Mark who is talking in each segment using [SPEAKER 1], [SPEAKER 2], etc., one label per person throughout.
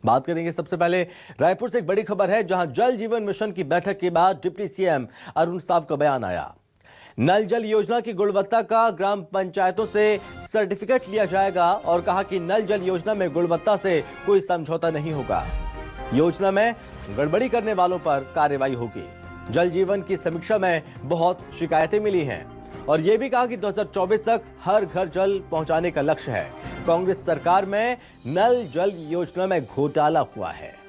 [SPEAKER 1] बात करेंगे सबसे पहले रायपुर से एक बड़ी खबर है, जहां जल जीवन मिशन की बैठक के बाद डिप्टी सीएम अरुण साव का बयान आया। नल जल योजना की गुणवत्ता का ग्राम पंचायतों से सर्टिफिकेट लिया जाएगा और कहा कि नल जल योजना में गुणवत्ता से कोई समझौता नहीं होगा। योजना में गड़बड़ी करने वालों पर कार्रवाई होगी। जल जीवन की समीक्षा में बहुत शिकायतें मिली हैं और यह भी कहा कि 2024 तक हर घर जल पहुंचाने का लक्ष्य है। कांग्रेस सरकार में नल जल योजना में घोटाला हुआ है।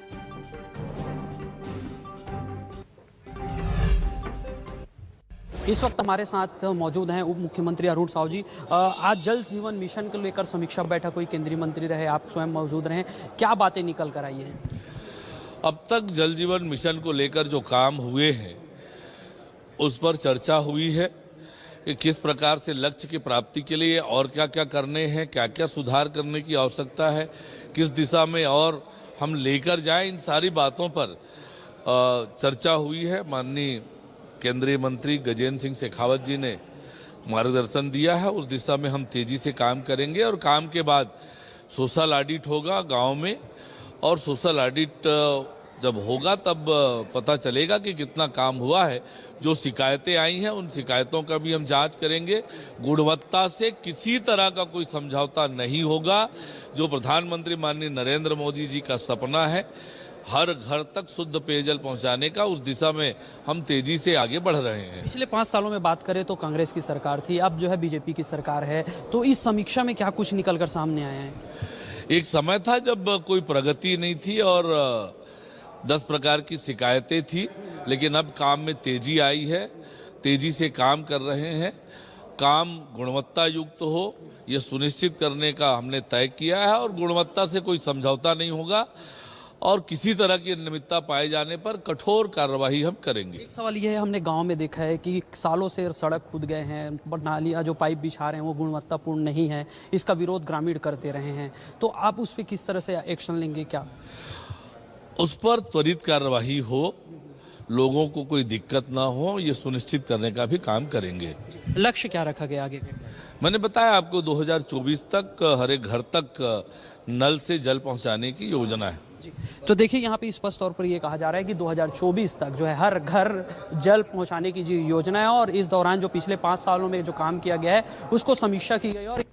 [SPEAKER 2] इस वक्त हमारे साथ मौजूद हैं उप मुख्यमंत्री अरुण साव जी। आज जल जीवन मिशन को लेकर समीक्षा बैठक हुई, केंद्रीय मंत्री रहे, आप स्वयं मौजूद रहे, क्या बातें निकल कर आई हैं?
[SPEAKER 3] अब तक जल जीवन मिशन को लेकर जो काम हुए हैं उस पर चर्चा हुई है कि किस प्रकार से लक्ष्य की प्राप्ति के लिए और क्या क्या करने हैं, क्या क्या सुधार करने की आवश्यकता है, किस दिशा में और हम लेकर जाएं, इन सारी बातों पर चर्चा हुई है। माननीय केंद्रीय मंत्री गजेंद्र सिंह शेखावत जी ने मार्गदर्शन दिया है, उस दिशा में हम तेजी से काम करेंगे और काम के बाद सोशल ऑडिट होगा गांव में और सोशल ऑडिट जब होगा तब पता चलेगा कि कितना काम हुआ है। जो शिकायतें आई हैं उन शिकायतों का भी हम जांच करेंगे। गुणवत्ता से किसी तरह का कोई समझौता नहीं होगा। जो प्रधानमंत्री माननीय नरेंद्र मोदी जी का सपना है हर घर तक शुद्ध पेयजल पहुंचाने का, उस दिशा में हम तेजी से आगे बढ़ रहे हैं।
[SPEAKER 2] पिछले 5 सालों में बात करें तो कांग्रेस की सरकार थी, अब जो है बीजेपी की सरकार है, तो इस समीक्षा में क्या कुछ निकलकर सामने आया है?
[SPEAKER 3] एक समय था जब कोई प्रगति नहीं थी और 10 प्रकार की शिकायतें थी, लेकिन अब काम में तेजी आई है, तेजी से काम कर रहे हैं। काम गुणवत्ता युक्त हो ये सुनिश्चित करने का हमने तय किया है और गुणवत्ता से कोई समझौता नहीं होगा और किसी तरह की अनियमितता पाए जाने पर कठोर कार्रवाई हम करेंगे।
[SPEAKER 2] एक सवाल यह है, हमने गांव में देखा है कि सालों से सड़क खुद गए हैं, नालियां जो पाइप बिछा रहे हैं वो गुणवत्तापूर्ण नहीं है, इसका विरोध ग्रामीण करते रहे हैं, तो आप उस पर किस तरह से एक्शन लेंगे? क्या
[SPEAKER 3] उस पर त्वरित कार्रवाई हो, लोगों को कोई दिक्कत ना हो, ये सुनिश्चित करने का भी काम करेंगे।
[SPEAKER 2] लक्ष्य क्या रखा गया आगे?
[SPEAKER 3] मैंने बताया आपको 2024 तक हर एक घर तक नल से जल पहुंचाने की योजना है।
[SPEAKER 2] तो देखिए यहाँ पे स्पष्ट तौर पर ये कहा जा रहा है कि 2024 तक जो है हर घर जल पहुंचाने की जो योजना है और इस दौरान जो पिछले 5 सालों में जो काम किया गया है उसको समीक्षा की गई और